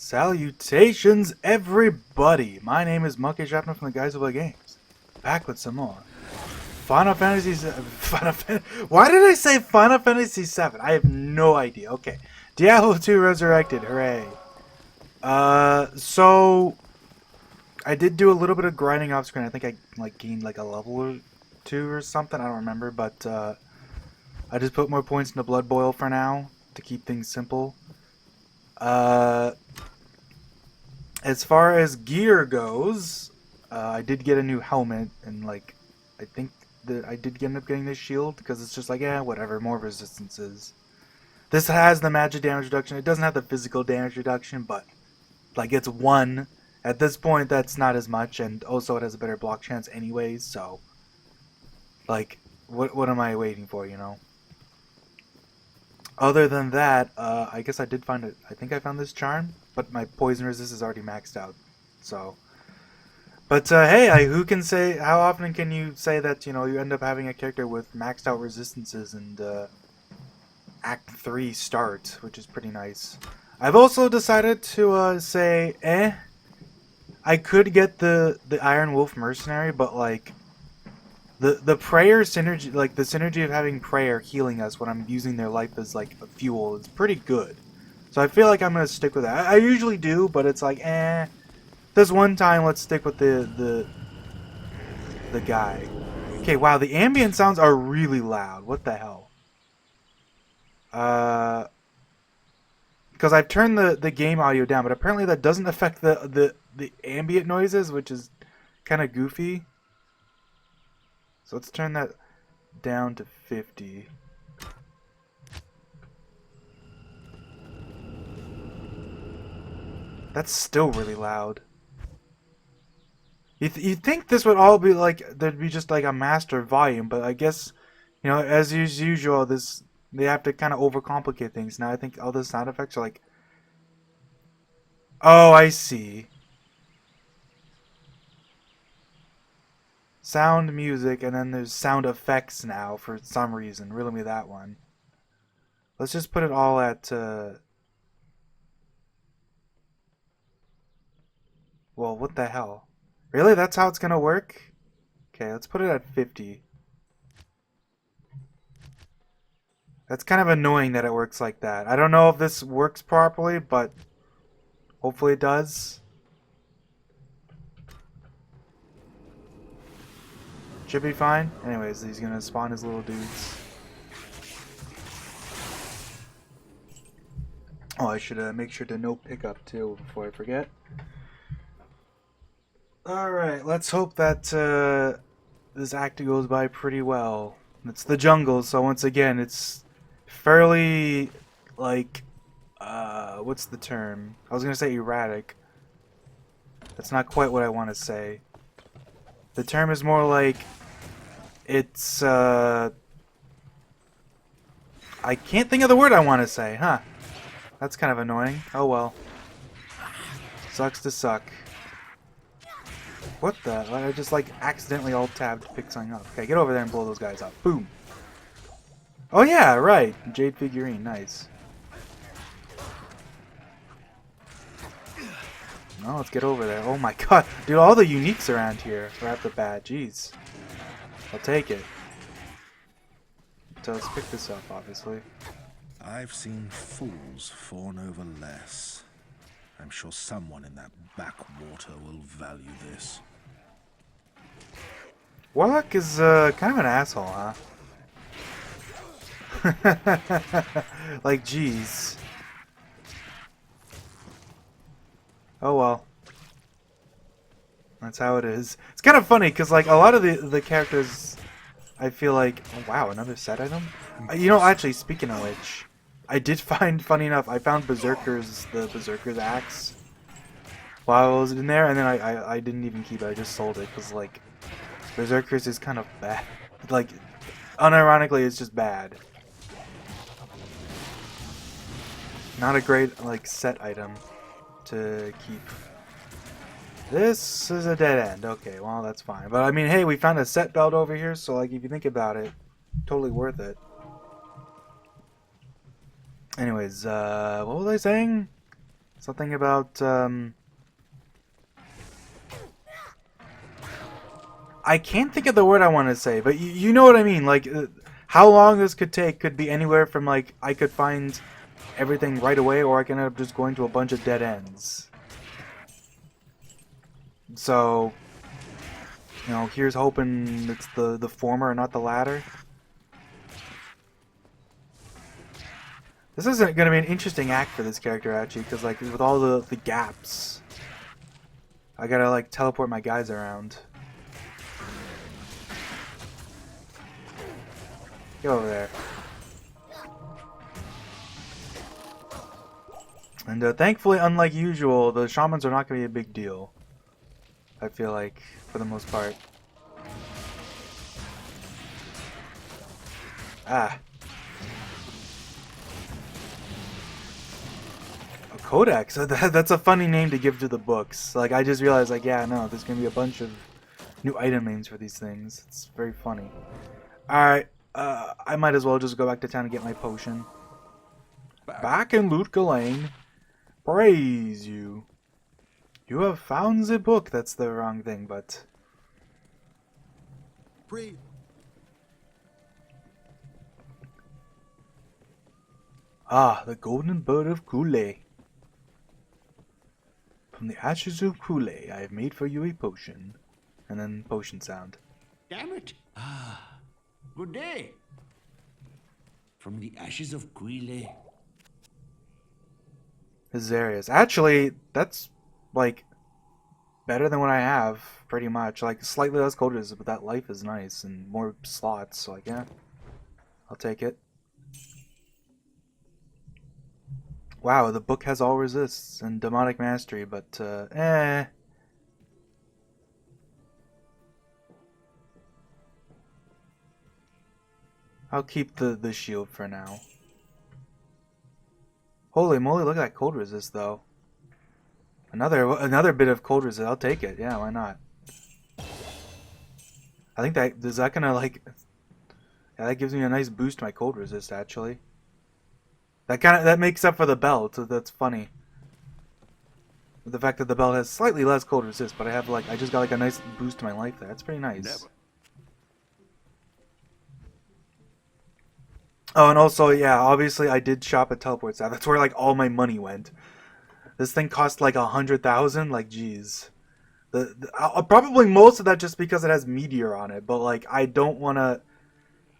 Salutations, everybody! My name is Monkey Shrapnel from the Guys Who Play Games. Back with some more Final Fantasy. Why did I say Final Fantasy VII? I have no idea. Okay, Diablo 2 Resurrected. Hooray! So I did do a little bit of grinding off screen. I think I gained like a level or two or something. I don't remember, but I just put more points into Blood Boil for now to keep things simple. As far as gear goes, I did get a new helmet, and like, I think that I did end up getting this shield because it's just like, yeah, whatever, more resistances. This has the magic damage reduction. It doesn't have the physical damage reduction, but like it's one. At this point, that's not as much, and also it has a better block chance anyways. So, like, what am I waiting for, you know? Other than that, I guess I did find it. I think I found this charm, but my poison resist is already maxed out. So, but hey, who can say? How often can you say that you end up having a character with maxed out resistances and Act 3 start, which is pretty nice. I've also decided to say, I could get the Iron Wolf Mercenary, but like. The prayer synergy, like the synergy of having prayer healing us when I'm using their life as like a fuel is pretty good. So I feel like I'm gonna stick with that. I usually do, but it's like, this one time let's stick with the guy. Okay, wow, the ambient sounds are really loud. What the hell? Because I've turned the game audio down, but apparently that doesn't affect the ambient noises, which is kind of goofy. So let's turn that down to 50. That's still really loud. You'd think this would all be like, there'd be just like a master volume, but I guess, as usual, they have to kind of overcomplicate things. Now I think all the sound effects are like, oh, I see. Sound music, and then there's sound effects now for some reason. Riddle me that one. Let's just put it all at, well, what the hell? Really? That's how it's gonna work? Okay, let's put it at 50. That's kind of annoying that it works like that. I don't know if this works properly, but hopefully it does. Should be fine. Anyways, he's gonna spawn his little dudes. Oh, I should make sure to no pickup too before I forget. Alright, let's hope that this act goes by pretty well. It's the jungle, so once again, it's fairly, like, what's the term? I was gonna say erratic. That's not quite what I want to say. The term is more like, it's, I can't think of the word I want to say, huh? That's kind of annoying. Oh well. Sucks to suck. What the? I just like accidentally alt-tabbed to pick something up. Okay, get over there and blow those guys up. Boom. Oh yeah, right. Jade figurine, nice. Oh, let's get over there. Oh my god. Dude, all the uniques around here right off the bat. Jeez. I'll take it. So let's pick this up, obviously. I've seen fools fawn over less. I'm sure someone in that backwater will value this. Warlock is kind of an asshole, huh? Like, jeez. Oh well. That's how it is. It's kind of funny because like a lot of the characters, I feel like, oh wow, another set item. Actually, speaking of which, I did find, funny enough, I found the Berserker's axe while I was in there, and then I didn't even keep it. I just sold it because like Berserker's is kind of bad. Like, unironically, it's just bad. Not a great like set item to keep. This is a dead end. Okay, well, that's fine. But I mean, hey, we found a set belt over here, so like if you think about it, totally worth it. Anyways, what was I saying? Something about, I can't think of the word I want to say, but you know what I mean. Like, how long this could take could be anywhere from, like, I could find everything right away, or I can end up just going to a bunch of dead ends. So, you know, here's hoping it's the former and not the latter. This isn't going to be an interesting act for this character, actually, because, like, with all the gaps, I gotta, like, teleport my guys around. Get over there. And thankfully, unlike usual, the shamans are not going to be a big deal. I feel like, for the most part. Ah. A codex? That's a funny name to give to the books. Like, I just realized, like, yeah, no, there's going to be a bunch of new item names for these things. It's very funny. Alright, I might as well just go back to town and get my potion. Back in Lutka Lane. Praise you. You have found the book. That's the wrong thing, but... Breathe. Ah, the golden bird of Kule. From the ashes of Kule, I have made for you a potion. And then potion sound. Damn it. Ah, good day. From the ashes of Quile. Azarius. Actually, that's, like, better than what I have, pretty much. Like, slightly less cold resist, but that life is nice, and more slots, so, like, yeah. I'll take it. Wow, the book has all resists and demonic mastery, but, I'll keep the shield for now. Holy moly, look at that cold resist, though. Another bit of cold resist. I'll take it. Yeah, why not? I think is that gonna, like... Yeah, that gives me a nice boost to my cold resist, actually. That makes up for the belt, so that's funny. The fact that the belt has slightly less cold resist, but I just got, like, a nice boost to my life there. That's pretty nice. Never. Oh, and also, yeah, obviously I did shop at Teleport Staff. That's where, like, all my money went. This thing cost, like, 100,000. Like, jeez. Probably most of that just because it has Meteor on it. But, like, I don't want to...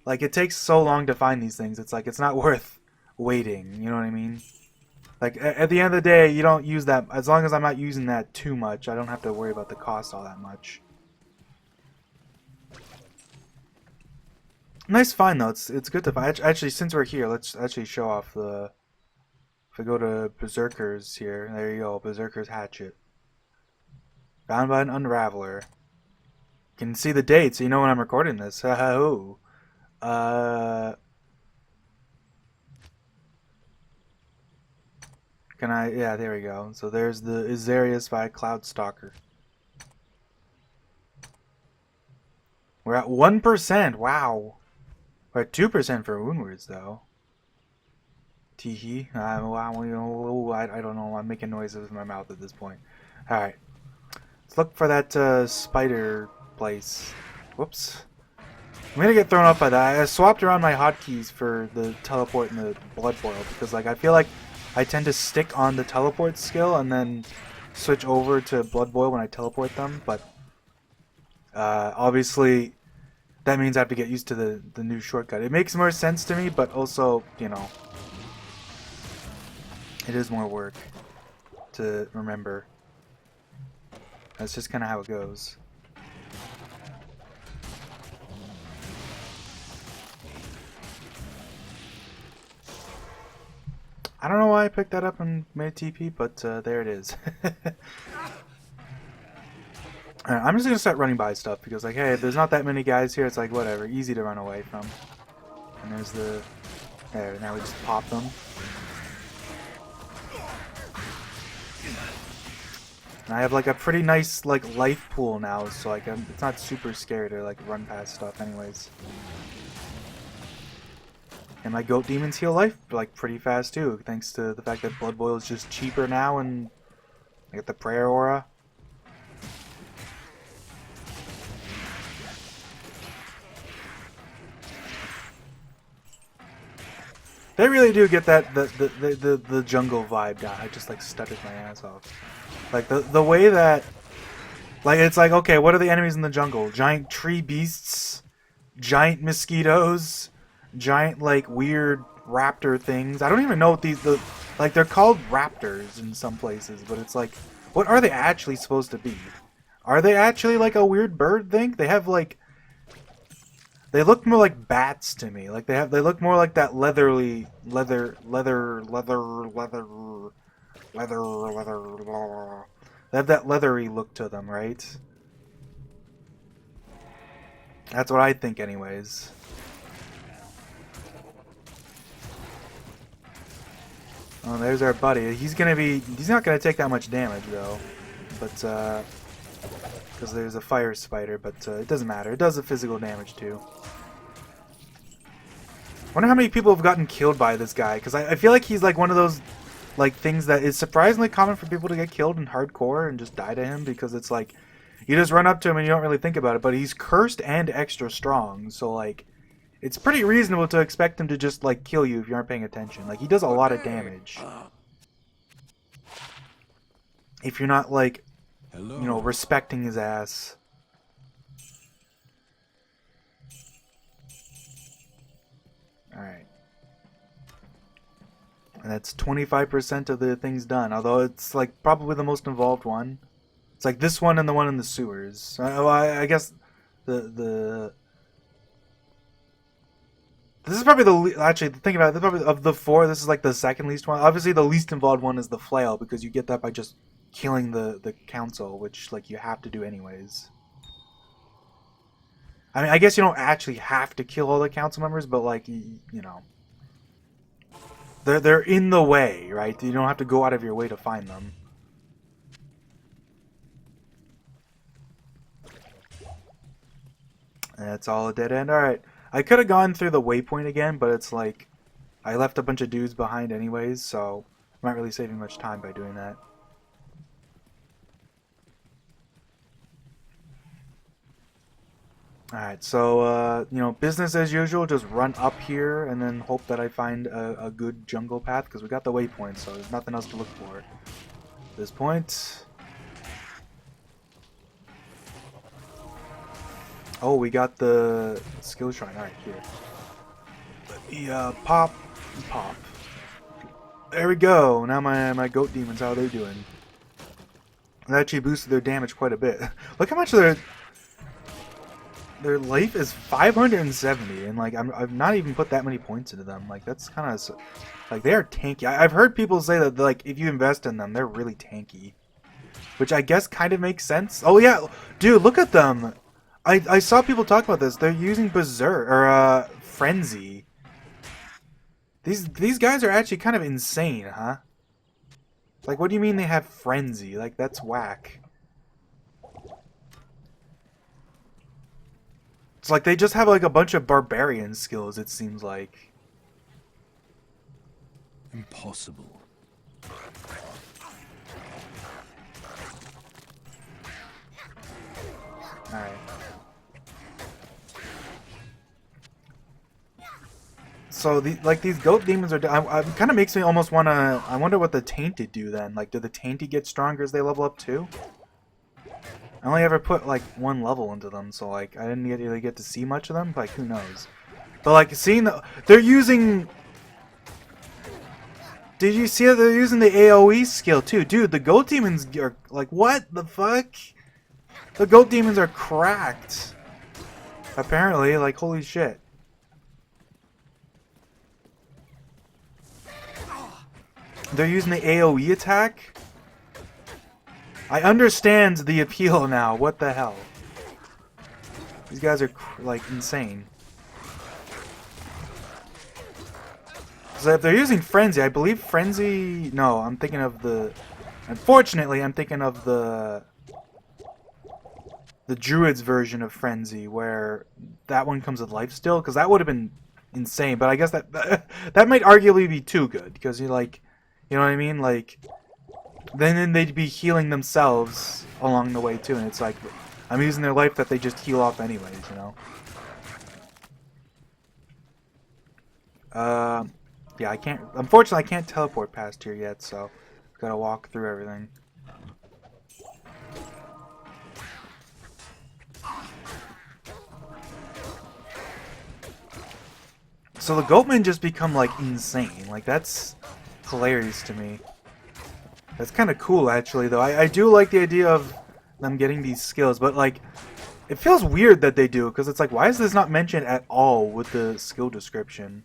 Like, it takes so long to find these things. It's like, it's not worth waiting. You know what I mean? Like, at the end of the day, you don't use that... As long as I'm not using that too much, I don't have to worry about the cost all that much. Nice find, though. It's good to find. Actually, since we're here, let's actually show off the... If I go to Berserker's here, there you go, Berserker's Hatchet. Found by an Unraveler. You can see the date, so you know when I'm recording this. Oh. Can I... Yeah, there we go. So there's the Azarius by Cloudstalker. We're at 1%. Wow. We're at 2% for Woundwards, though. Teehee. I don't know. I'm making noises with my mouth at this point. Alright. Let's look for that spider place. Whoops. I'm gonna get thrown off by that. I swapped around my hotkeys for the teleport and the blood boil because, like, I feel like I tend to stick on the teleport skill and then switch over to blood boil when I teleport them. But obviously, that means I have to get used to the new shortcut. It makes more sense to me, but also, you know, it is more work to remember. That's just kind of how it goes. I don't know why I picked that up and made TP, but there it is. Alright, I'm just going to start running by stuff because, like, hey, if there's not that many guys here, it's like, whatever, easy to run away from. And there's the... There, now we just pop them. And I have, like, a pretty nice, like, life pool now, so, like, it's not super scary to, like, run past stuff anyways. And my goat demons heal life like pretty fast too, thanks to the fact that blood boil is just cheaper now, and I get the prayer aura. They really do get that the jungle vibe down. I just like stuttered my ass off. Like the way that, like, it's like, okay, what are the enemies in the jungle? Giant tree beasts, giant mosquitoes, giant like weird raptor things. I don't even know what like they're called raptors in some places, but it's like, what are they actually supposed to be? Are they actually like a weird bird thing? They have like, they look more like bats to me. Like they look more like that leather. They have that leathery look to them, right? That's what I think anyways. Oh, there's our buddy. He's not gonna take that much damage though. But because there's a fire spider, but it doesn't matter. It does the physical damage too. Wonder how many people have gotten killed by this guy, because I feel like he's like one of those like things that is surprisingly common for people to get killed in hardcore and just die to him, because it's like you just run up to him and you don't really think about it, but he's cursed and extra strong, so like it's pretty reasonable to expect him to just like kill you if you aren't paying attention. Like he does a lot of damage if you're not like, you know, respecting his ass. Alright. And that's 25% of the things done, although it's like probably the most involved one. It's like this one and the one in the sewers. Well, I guess this is probably actually think about it, this is probably of the four, this is like the second least one. Obviously the least involved one is the flail, because you get that by just killing the council, which like you have to do anyways. I mean, I guess you don't actually have to kill all the council members, but like you know, they're in the way, right? You don't have to go out of your way to find them. And it's all a dead end. Alright. I could have gone through the waypoint again, but it's like I left a bunch of dudes behind anyways, so I'm not really saving much time by doing that. Alright, so, you know, business as usual, just run up here and then hope that I find a good jungle path, because we got the waypoint, so there's nothing else to look for at this point. Oh, we got the skill shrine. Alright, here. Let me, pop. There we go. Now my goat demons, how are they doing? They actually boosted their damage quite a bit. Look how much their life is 570, and like I've not even put that many points into them. Like that's kind of like they are tanky. I've heard people say that like if you invest in them, they're really tanky, which I guess kind of makes sense. Oh yeah, dude, look at them. I saw people talk about this. They're using Berserk or Frenzy. These guys are actually kind of insane, huh? Like, what do you mean they have Frenzy? Like, that's whack. It's like they just have like a bunch of barbarian skills, it seems like. Impossible. Alright. So these goat demons are. It kind of makes me almost wanna. I wonder what the tainted do then. Like, do the tainted get stronger as they level up too? I only ever put like one level into them, so like I didn't really get to see much of them. Like, who knows? But like seeing they're using. Did you see that they're using the AOE skill too, dude? The goat demons are like, what the fuck? The goat demons are cracked. Apparently, like, holy shit. They're using the AoE attack? I understand the appeal now. What the hell? These guys are, like, insane. So if they're using Frenzy, I believe Frenzy... No, I'm thinking of the... Unfortunately, I'm thinking of the Druid's version of Frenzy, where that one comes with lifesteal, because that would have been insane. But I guess that that might arguably be too good because you like, you know what I mean? Like, then they'd be healing themselves along the way too, and it's like I'm using their life that they just heal off anyways, you know. Yeah, I can't. Unfortunately, I can't teleport past here yet, so gotta walk through everything. So the goatmen just become like insane. Like that's hilarious to me. That's kind of cool, actually. Though I do like the idea of them getting these skills, but like it feels weird that they do because it's like, why is this not mentioned at all with the skill description?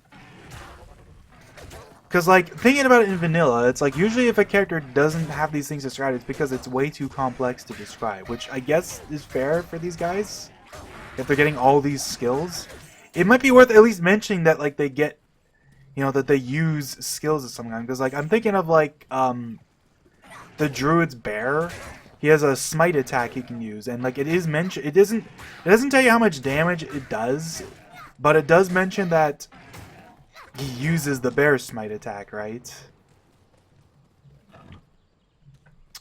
Because, like, thinking about it in vanilla, it's like usually if a character doesn't have these things described, it's because it's way too complex to describe, which I guess is fair for these guys. If they're getting all these skills, it might be worth at least mentioning that, like, they get, you know, that they use skills of some kind. Because, like, I'm thinking of, like, the Druid's Bear. He has a smite attack he can use, and, like, it is mentioned, it doesn't tell you how much damage it does, but it does mention that he uses the bear smite attack, right?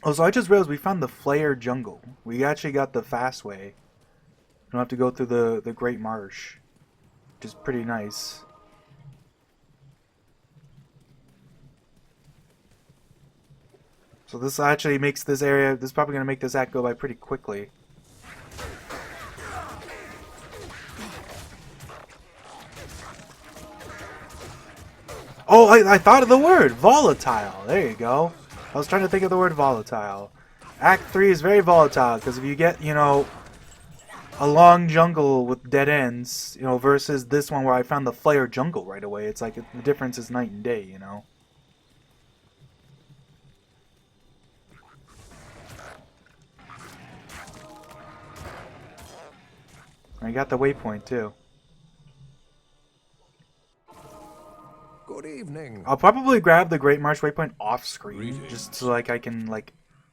Oh, so I just realized we found the Flare Jungle. We actually got the fast way. We don't have to go through the Great Marsh, which is pretty nice. So this actually makes this area, this is probably going to make this act go by pretty quickly. Oh, I thought of the word! Volatile! There you go. I was trying to think of the word volatile. Act 3 is very volatile, because if you get, you know, a long jungle with dead ends, you know, versus this one where I found the Flare Jungle right away, it's like the difference is night and day, you know? I got the waypoint, too. Good evening. I'll probably grab the Great Marsh waypoint off screen, just so like I can like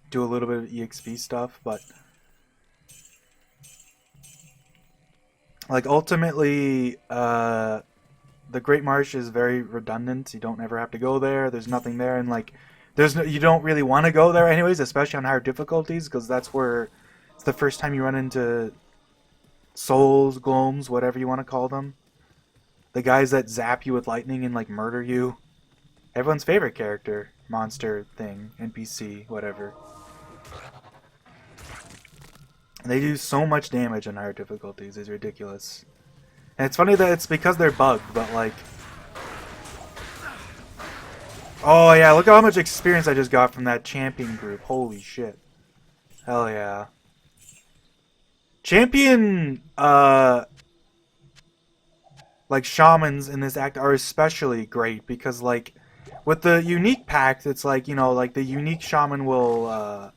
do a little bit of EXP stuff, but like ultimately the Great Marsh is very redundant. You don't ever have to go there. There's nothing there, and like there's no, you don't really want to go there anyways, especially on higher difficulties, because that's where it's the first time you run into souls, gloams, whatever you want to call them. The guys that zap you with lightning and like murder you. Everyone's favorite character, monster, thing, NPC, whatever. And they do so much damage on higher difficulties, it's ridiculous. And it's funny that it's because they're bugged, but like... Oh yeah, look at how much experience I just got from that champion group. Holy shit. Hell yeah. Champion, like shamans in this act are especially great because like with the unique pact, it's like, you know, like the unique shaman will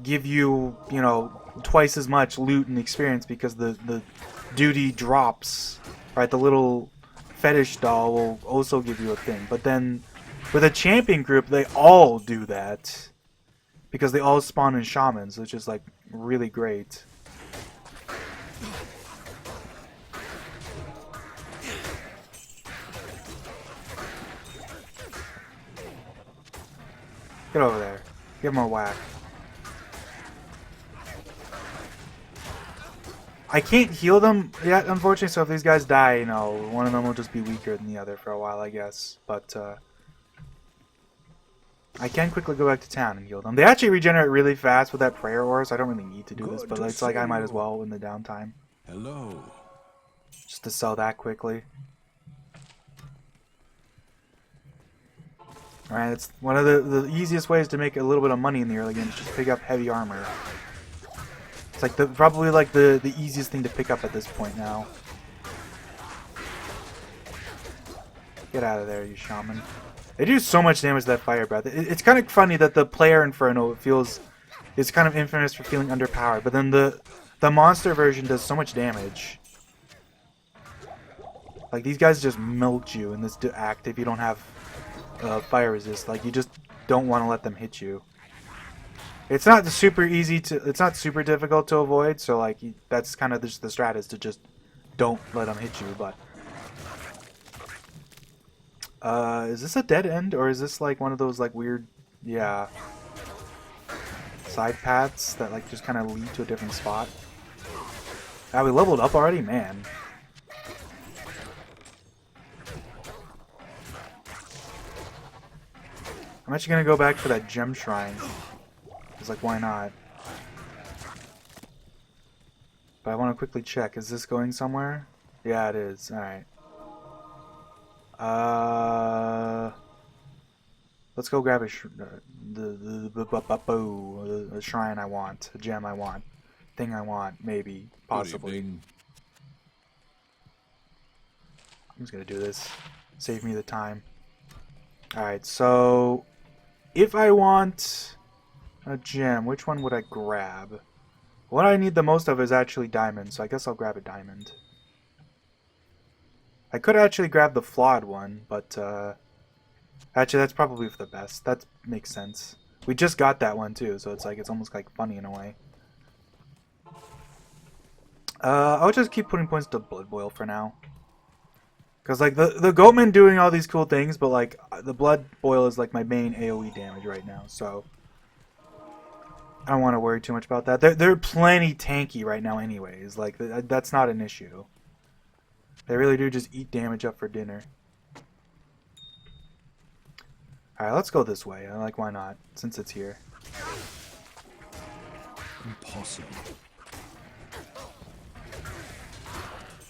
give you, you know, twice as much loot and experience because the duty drops, right? The little fetish doll will also give you a thing. But then with a champion group, they all do that because they all spawn in shamans, which is like really great. Get over there. Give him a whack. I can't heal them yet, unfortunately, so if these guys die, you know, one of them will just be weaker than the other for a while, I guess. But, I can quickly go back to town and heal them. They actually regenerate really fast with that prayer ore, so I don't really need to do this, but it's like I might as well in the downtime. Hello. Just to sell that quickly. Alright, it's one of the easiest ways to make a little bit of money in the early game is just pick up heavy armor. It's like probably like the easiest thing to pick up at this point now. Get out of there, you shaman. They do so much damage to that fire breath. It's kind of funny that the player Inferno is kind of infamous for feeling underpowered, but then the monster version does so much damage. Like these guys just melt you in this act if you don't have fire resist. Like you just don't want to let them hit you. It's not super easy to, it's not super difficult to avoid, so like that's kind of just the strat is to just don't let them hit you, but... is this a dead end, or is this like one of those like weird, yeah, side paths that like just kind of lead to a different spot? Ah, we leveled up already? Man. I'm actually gonna go back for that gem shrine. It's like, why not? But I want to quickly check. Is this going somewhere? Yeah, it is. Alright. Let's go grab a the shrine I want, a gem I want, thing I want, maybe, possibly. I'm just gonna do this. Save me the time. Alright, so if I want a gem, which one would I grab? What I need the most of is actually diamonds, so I guess I'll grab a diamond. I could actually grab the flawed one, but actually that's probably for the best. That makes sense. We just got that one too, so it's like it's almost like funny in a way. I'll just keep putting points to Blood Boil for now. Cause like the Goatman doing all these cool things, but like the Blood Boil is like my main AoE damage right now, so I don't want to worry too much about that. They're plenty tanky right now anyways. Like that's not an issue. They really do just eat damage up for dinner. Alright, let's go this way. I like, why not? Since it's here. Impossible.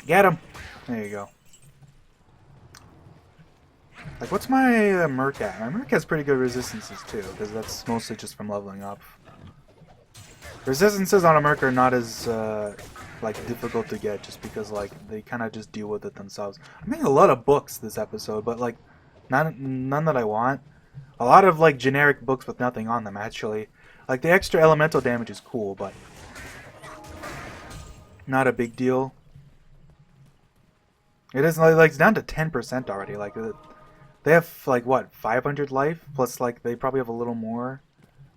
Get him! There you go. Like, what's my Merc at? My Merc has pretty good resistances too, because that's mostly just from leveling up. Resistances on a Merc are not as like difficult to get, just because like they kind of just deal with it themselves. I'm making a lot of books this episode, but like none that I want. A lot of like generic books with nothing on them actually. Like the extra elemental damage is cool, but not a big deal. It is like it's down to 10% already. Like they have like what 500 life plus like they probably have a little more.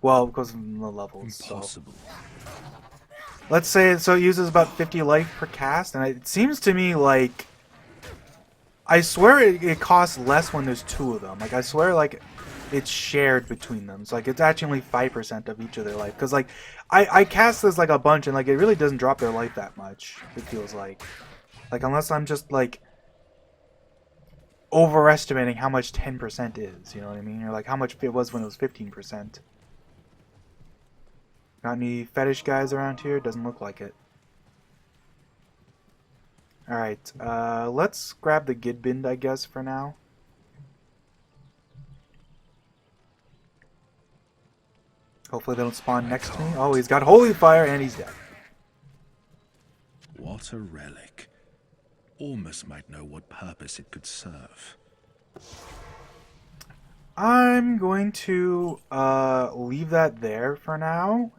Well, because of the levels. Impossible. So. Let's say so it uses about 50 life per cast, and it seems to me like I swear it costs less when there's two of them. Like I swear like it's shared between them. So like it's actually only 5% of each of their life. Because like I cast this like a bunch, and like it really doesn't drop their life that much. It feels like unless I'm just like overestimating how much 10% is. You know what I mean? Or like how much it was when it was 15%. Got any fetish guys around here? Doesn't look like it. Alright, let's grab the Gidbind, I guess, for now. Hopefully they don't spawn next to me. Oh, he's got Holy Fire and he's dead. What a relic. Ormus might know what purpose it could serve. I'm going to leave that there for now.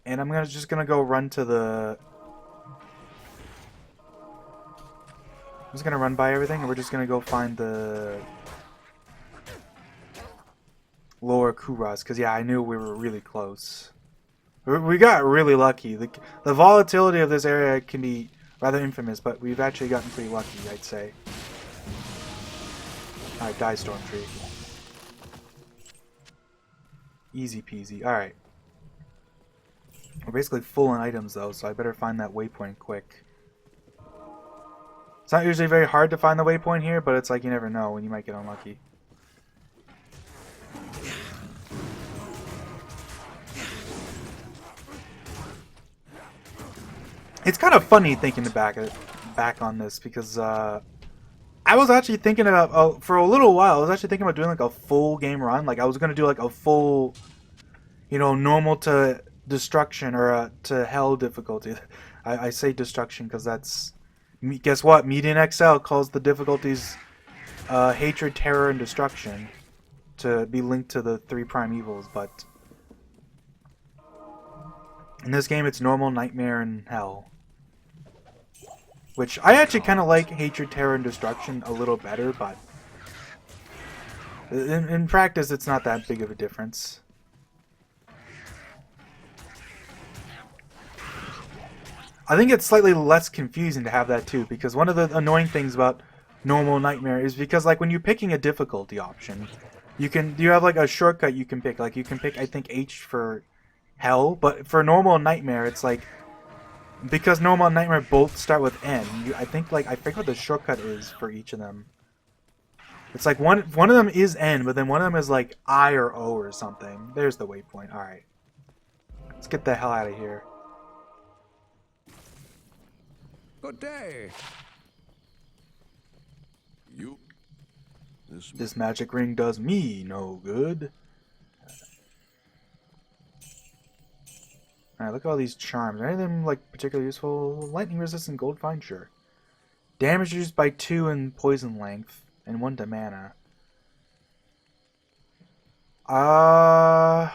And I'm just gonna go run to the... I'm just gonna run by everything, and we're just gonna go find the lower Kurast, because yeah, I knew we were really close. We got really lucky. The volatility of this area can be rather infamous, but we've actually gotten pretty lucky, I'd say. Alright, die Storm Tree. Easy peasy. Alright. We're basically full on items though, so I better find that waypoint quick. It's not usually very hard to find the waypoint here, but it's like you never know when you might get unlucky. It's kind of funny thinking back on this because I was actually thinking about for a little while I was actually thinking about doing like a full game run. Like I was gonna do like a full, you know, normal to destruction or to hell difficulty. I say destruction because that's, guess what? Median XL calls the difficulties hatred, terror, and destruction to be linked to the 3 prime evils, but in this game it's normal, nightmare, and hell. Which I actually kind of like hatred, terror, and destruction a little better, but in practice it's not that big of a difference. I think it's slightly less confusing to have that too, because one of the annoying things about normal nightmare is because like when you're picking a difficulty option, you have like a shortcut you can pick. Like you can pick I think H for hell, but for normal nightmare it's like because normal nightmare both start with N. I think like I forget what the shortcut is for each of them. It's like one of them is N, but then one of them is like I or O or something. There's the waypoint. All right, let's get the hell out of here. Good day. This magic ring does me no good. Alright, look at all these charms. Are any of them like particularly useful? Lightning resistant gold fine, sure. Damage reduced by 2 in poison length and 1 to mana. Oh.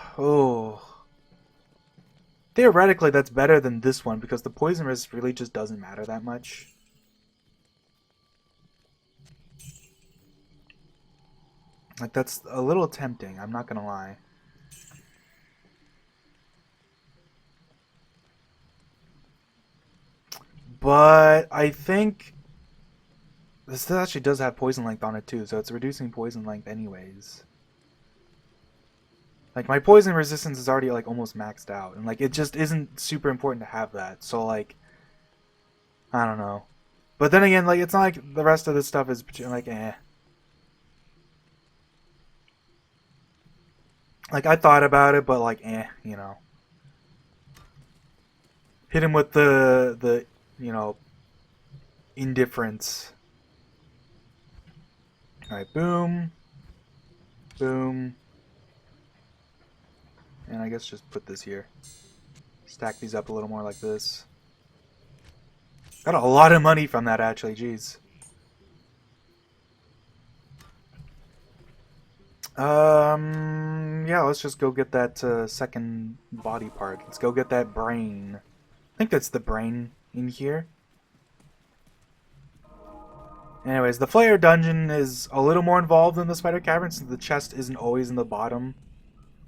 Theoretically, that's better than this one because the poison resist really just doesn't matter that much. Like, that's a little tempting, I'm not gonna lie. But I think this actually does have poison length on it too, so it's reducing poison length anyways. Like my poison resistance is already like almost maxed out, and like it just isn't super important to have that. So like, I don't know. But then again, like it's not like the rest of this stuff is like eh. Like I thought about it, but like eh, you know. Hit him with the you know, indifference. Alright, boom. Boom. And I guess just put this here. Stack these up a little more like this. Got a lot of money from that actually, jeez. Yeah, let's just go get that second body part. Let's go get that brain. I think that's the brain in here. Anyways, the Flare dungeon is a little more involved than the Spider Cavern since the chest isn't always in the bottom.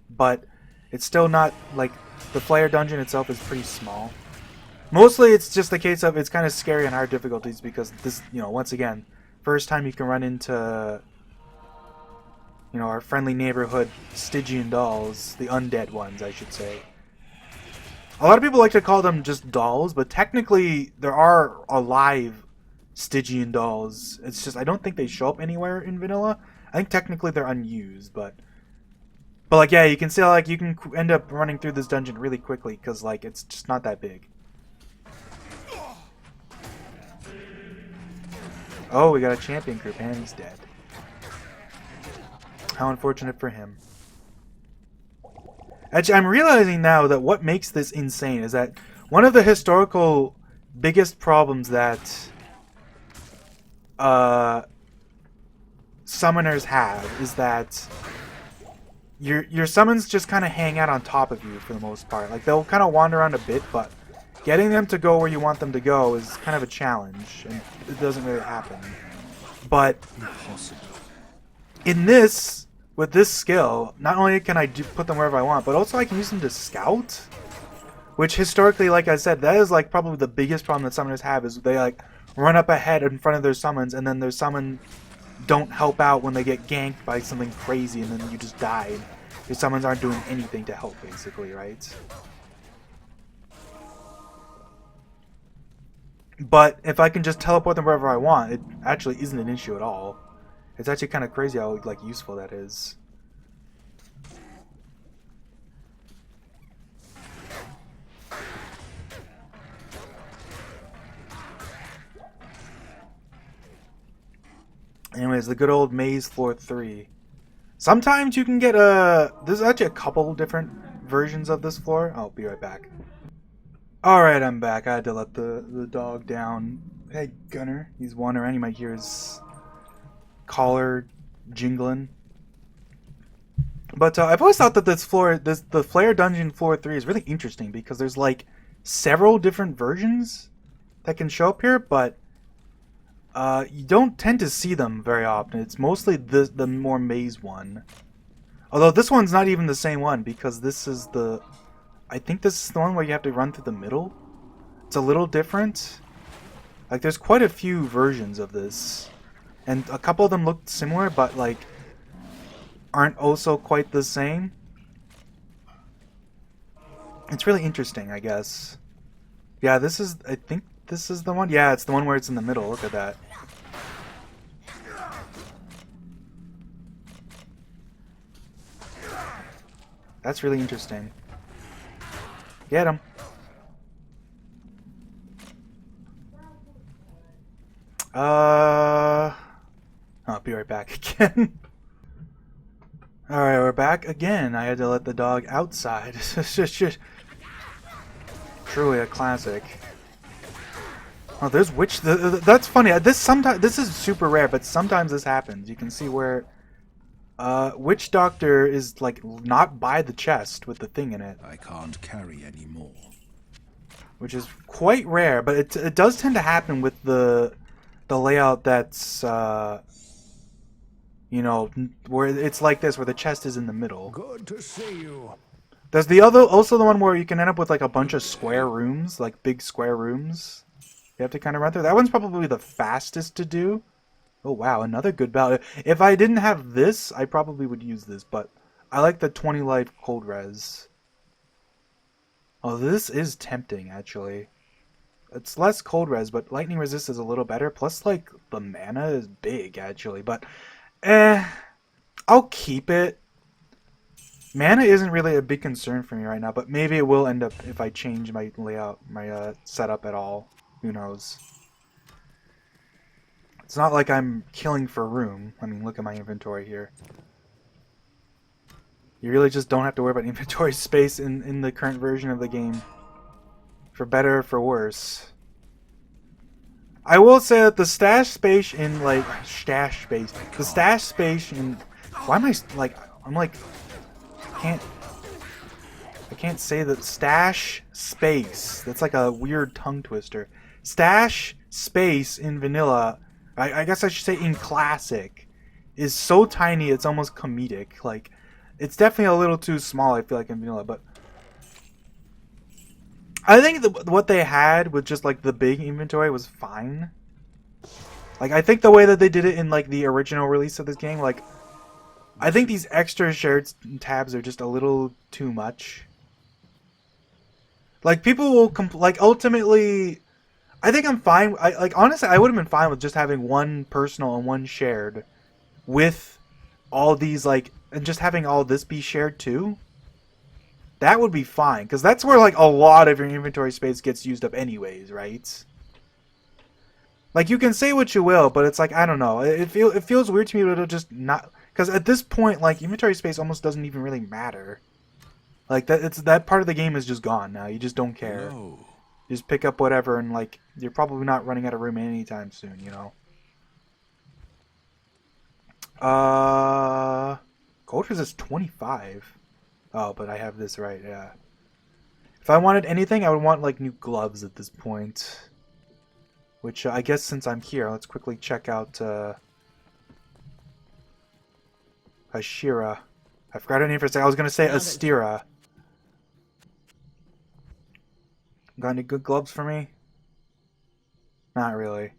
But it's still not, like, the Flare dungeon itself is pretty small. Mostly it's just the case of it's kind of scary on hard difficulties because this, you know, once again, first time you can run into, you know, our friendly neighborhood Stygian dolls, the undead ones, I should say. A lot of people like to call them just dolls, but technically there are alive Stygian dolls. It's just I don't think they show up anywhere in vanilla. I think technically they're unused, but like yeah, you can see how like you can end up running through this dungeon really quickly because like it's just not that big. Oh, we got a champion group and he's dead. How unfortunate for him. Actually, I'm realizing now that what makes this insane is that one of the historical biggest problems that summoners have is that your summons just kind of hang out on top of you for the most part. Like they'll kind of wander around a bit, but getting them to go where you want them to go is kind of a challenge, and it doesn't really happen. But in this, with this skill, not only can I put them wherever I want, but also I can use them to scout. Which historically, like I said, that is like probably the biggest problem that summoners have is they like run up ahead in front of their summons, and then their summon don't help out when they get ganked by something crazy, and then you just die. Your summons aren't doing anything to help, basically, right? But if I can just teleport them wherever I want, it actually isn't an issue at all. It's actually kind of crazy how like useful that is. Anyways, the good old maze floor 3. Sometimes you can get there's actually a couple different versions of this floor. I'll be right back. Alright, I'm back. I had to let the dog down. Hey, Gunner. He's wandering. You might hear his collar jingling. But I've always thought that the Flare Dungeon Floor 3 is really interesting because there's like several different versions that can show up here, but you don't tend to see them very often. It's mostly the more maze one. Although this one's not even the same one because this is I think this is the one where you have to run through the middle. It's a little different. Like, there's quite a few versions of this. And a couple of them look similar, but, like, aren't also quite the same. It's really interesting, I guess. Yeah, this is... I think this is the one? Yeah, it's the one where it's in the middle. Look at that. That's really interesting. Get him. I'll be right back again. Alright, we're back again. I had to let the dog outside. It's just truly a classic. Oh, there's witch. That's funny. This is super rare, but sometimes this happens. You can see where witch doctor is like not by the chest with the thing in it. I can't carry any more. Which is quite rare, but it does tend to happen with the layout that's you know, where it's like this, where the chest is in the middle. Good to see you. There's also the one where you can end up with like a bunch of square rooms, like big square rooms. You have to kind of run through. That one's probably the fastest to do. Oh wow, another good ballad. If I didn't have this, I probably would use this, but I like the 20 life cold res. Oh, this is tempting, actually. It's less cold res, but lightning resist is a little better. Plus, like, the mana is big, actually. But, I'll keep it. Mana isn't really a big concern for me right now, but maybe it will end up if I change my layout, my setup at all. Who knows? It's not like I'm killing for room. I mean, look at my inventory here. You really just don't have to worry about inventory space in the current version of the game. For better or for worse. I will say that the stash space in, like, the stash space in, why am I, like, I'm like, I can't say that stash space, that's like a weird tongue twister. Stash space in vanilla, I guess I should say in classic, is so tiny it's almost comedic. Like, it's definitely a little too small, I feel like, in vanilla, but I think what they had with just like the big inventory was fine. Like, I think the way that they did it in like the original release of this game, like, I think these extra shared tabs are just a little too much. Like, people will like, ultimately, I think I'm fine. Like, honestly, I would have been fine with just having one personal and one shared with all these, like, and just having all this be shared too. That would be fine, because that's where, like, a lot of your inventory space gets used up anyways, right? Like, you can say what you will, but it's like, I don't know. It feels weird to me to just not... Because at this point, like, inventory space almost doesn't even really matter. Like, that part of the game is just gone now. You just don't care. Hello. You just pick up whatever, and, like, you're probably not running out of room anytime soon, you know? Gold resist 25. Oh, but I have this right, yeah. If I wanted anything, I would want, like, new gloves at this point. Which, I guess since I'm here, let's quickly check out, Ashira. I forgot her name for a second. I was going to say Astira. Got any good gloves for me? Not really.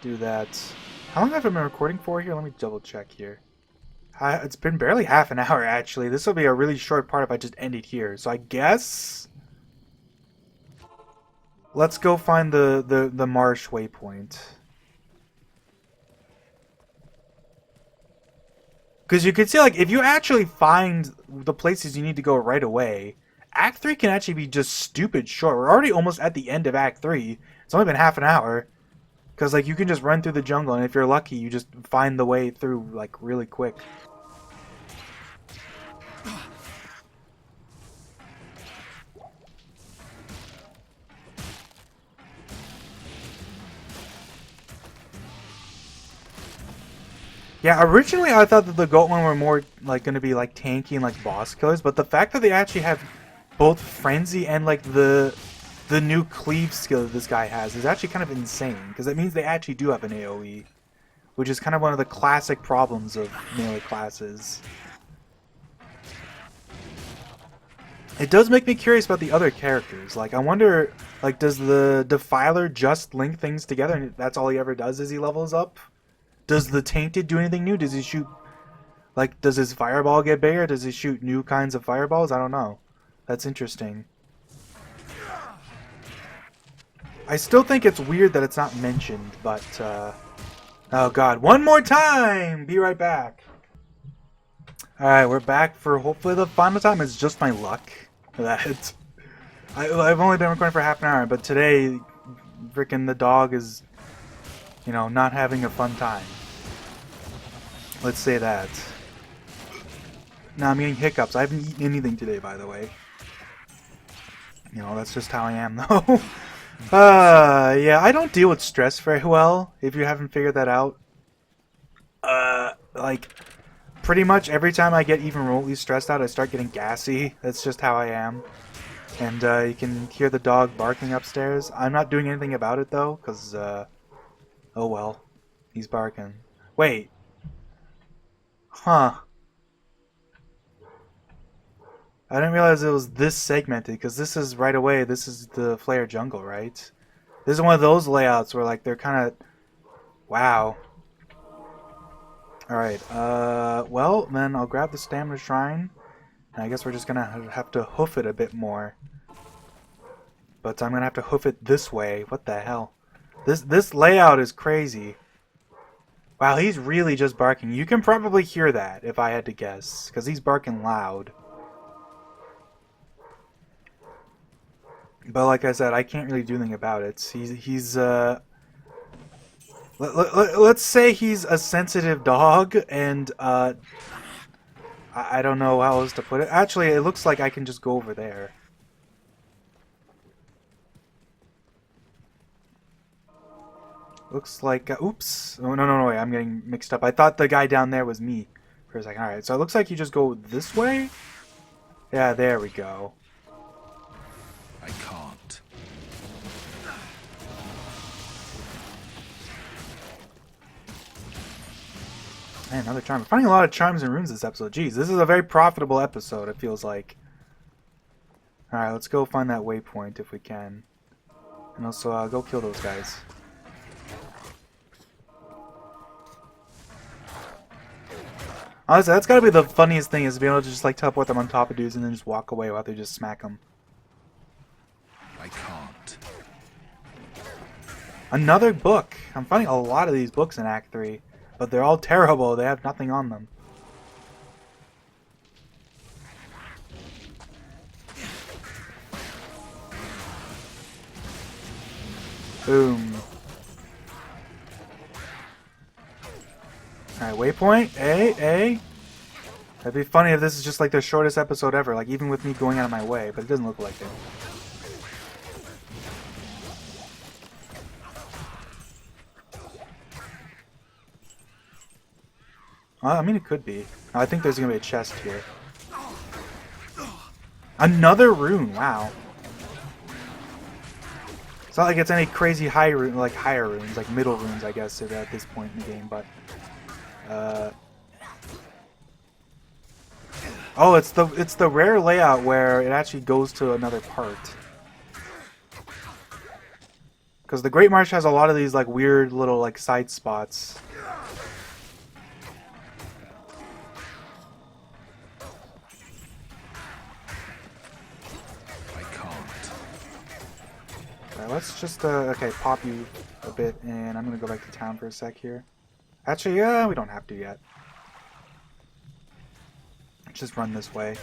Do that. How long have I been recording for here? Let me double check here. It's been barely half an hour, actually. This will be a really short part if I just end it here. So I guess let's go find the marsh waypoint. Because you can see, like, if you actually find the places you need to go right away, Act 3 can actually be just stupid short. We're already almost at the end of Act 3. It's only been half an hour. Because, like, you can just run through the jungle, and if you're lucky, you just find the way through, like, really quick. Yeah, originally I thought that the goat one were more, like, going to be, like, tanky and, like, boss killers, but the fact that they actually have both Frenzy and, like, the new cleave skill that this guy has is actually kind of insane, because that means they actually do have an AoE. which is kind of one of the classic problems of melee classes. It does make me curious about the other characters. Like, I wonder, like, does the Defiler just link things together and that's all he ever does as he levels up? Does the Tainted do anything new? Does he shoot, like, does his fireball get bigger? Does he shoot new kinds of fireballs? I don't know. That's interesting. I still think it's weird that it's not mentioned, but, oh god, one more time! Be right back. Alright, we're back for hopefully the final time. It's just my luck that I've only been recording for half an hour, but today, frickin' the dog is, you know, not having a fun time. Let's say that. Now I'm getting hiccups. I haven't eaten anything today, by the way. You know, that's just how I am, though. Yeah, I don't deal with stress very well, if you haven't figured that out. Like, pretty much every time I get even remotely stressed out, I start getting gassy. That's just how I am. And, you can hear the dog barking upstairs. I'm not doing anything about it, though, because, oh well. He's barking. Wait. Huh. I didn't realize it was this segmented, because this is right away, this is the Flare Jungle, right? This is one of those layouts where, like, they're kind of... Wow. Alright, well, then I'll grab the Stamina Shrine, and I guess we're just gonna have to hoof it a bit more. But I'm gonna have to hoof it this way. What the hell? This layout is crazy. Wow, he's really just barking. You can probably hear that, if I had to guess, because he's barking loud. But like I said, I can't really do anything about it. Let's say he's a sensitive dog, and I don't know how else to put it. Actually, it looks like I can just go over there. Looks like oops. Oh no, wait, I'm getting mixed up. I thought the guy down there was me for a second. All right, so it looks like you just go this way. Yeah, there we go. I can't. Man, another charm. I'm finding a lot of charms and runes this episode. Jeez, this is a very profitable episode, it feels like. Alright, let's go find that waypoint if we can. And also, go kill those guys. Honestly, that's gotta be the funniest thing, is to be able to just, like, teleport them on top of dudes and then just walk away while they just smack them. I can't. Another book! I'm finding a lot of these books in Act 3. But they're all terrible. They have nothing on them. Boom. Alright, waypoint. A. That'd be funny if this is just like the shortest episode ever. Like, even with me going out of my way. But it doesn't look like it. I mean, it could be. I think there's going to be a chest here. Another rune, wow. It's not like it's any crazy high rune, like higher runes, like middle runes, I guess, at this point in the game, but... Oh, it's the rare layout where it actually goes to another part. Because the Great March has a lot of these, like, weird little, like, side spots. Let's just, okay, pop you a bit, and I'm gonna go back to town for a sec here. Actually, yeah, we don't have to yet. Let's just run this way.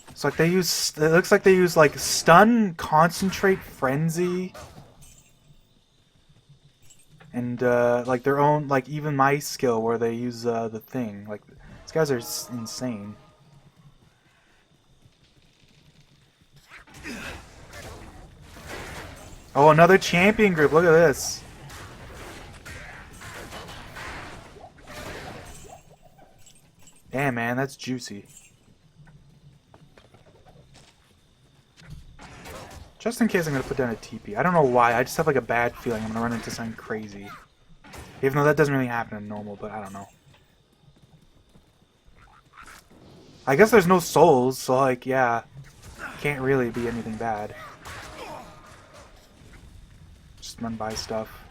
It's like they use, it looks like they use, like, stun, concentrate, frenzy, and, like, their own, like, even my skill where they use, the thing, like... These guys are insane. Oh, another champion group. Look at this. Damn, man, that's juicy. Just in case I'm going to put down a TP. I don't know why. I just have like a bad feeling I'm going to run into something crazy. Even though that doesn't really happen in normal, but I don't know. I guess there's no souls, so like, yeah. Can't really be anything bad. Just run by stuff.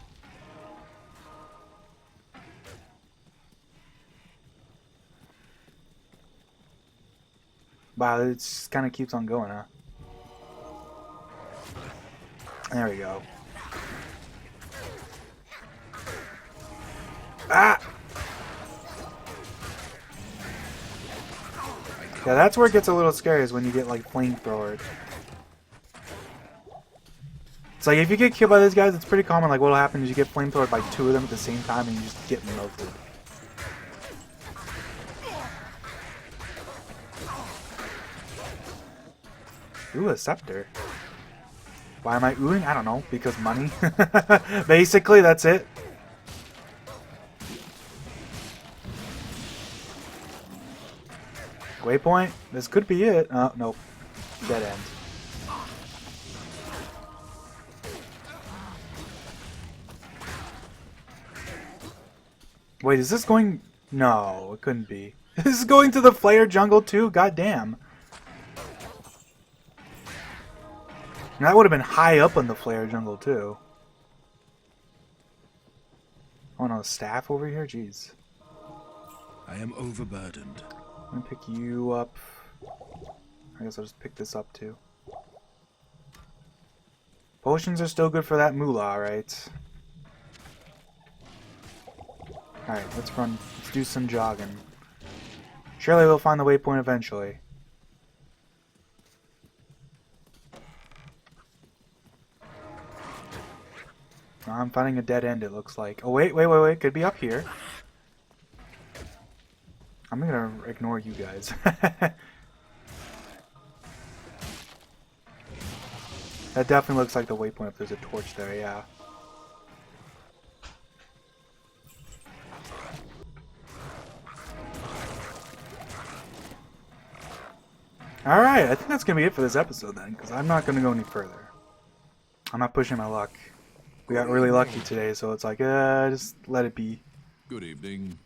Wow, it just kind of keeps on going, huh? There we go. Ah! Yeah, that's where it gets a little scary, is when you get, like, flamethrowered. It's like, if you get killed by these guys, it's pretty common. Like, what'll happen is you get flamethrowered by 2 of them at the same time, and you just get melted. Ooh, a scepter. Why am I oohing? I don't know. Because money. Basically, that's it. Waypoint? This could be it. Oh, nope. Dead end. Wait, is this going... No, it couldn't be. This is going to the Flare jungle too? God damn. That would have been high up on the Flare jungle too. Oh no, staff over here? Jeez. I am overburdened. I'm gonna pick you up. I guess I'll just pick this up too. Potions are still good for that moolah, right? Alright, let's run. Let's do some jogging. Surely we'll find the waypoint eventually. I'm finding a dead end, it looks like. Oh, wait. Could be up here. I'm gonna ignore you guys. That definitely looks like the waypoint if there's a torch there, yeah. Alright, I think that's gonna be it for this episode then, because I'm not gonna go any further. I'm not pushing my luck. We got really lucky today, so it's like, just let it be. Good evening.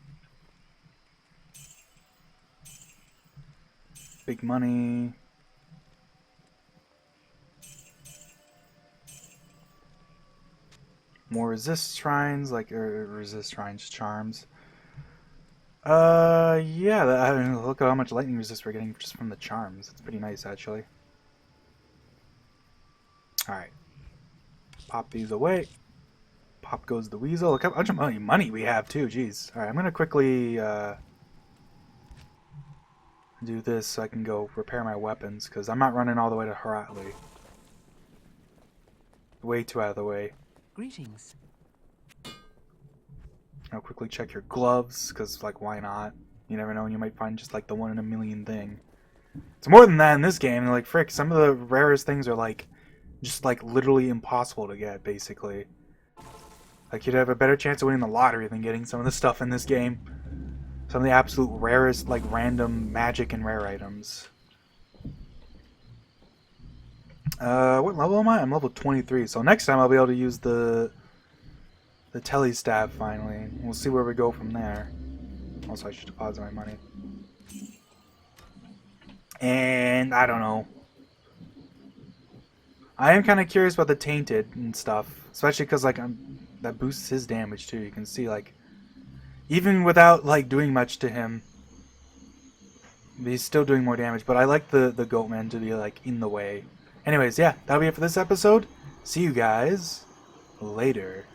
Big money. More resist shrines, like, or resist shrines, charms. Yeah, I mean, look at how much lightning resist we're getting just from the charms. It's pretty nice, actually. Alright. Pop these away. Pop goes the weasel. Look how much money we have, too. Jeez. Alright, I'm gonna quickly, do this so I can go repair my weapons, because I'm not running all the way to Haratli. Way too out of the way. Greetings. I'll quickly check your gloves, because, like, why not? You never know, and you might find just, like, the 1 in a million thing. It's more than that in this game. Like, frick, some of the rarest things are, like, just, like, literally impossible to get, basically. Like, you'd have a better chance of winning the lottery than getting some of the stuff in this game. Some of the absolute rarest, like, random magic and rare items. What level am I? I'm level 23, so next time I'll be able to use the telestaff finally. We'll see where we go from there. Also, I should deposit my money. And I don't know. I am kind of curious about the tainted and stuff, especially because like that boosts his damage too. You can see like even without like doing much to him, he's still doing more damage. But I like the goatman to be like in the way. Anyways, yeah, that'll be it for this episode. See you guys later.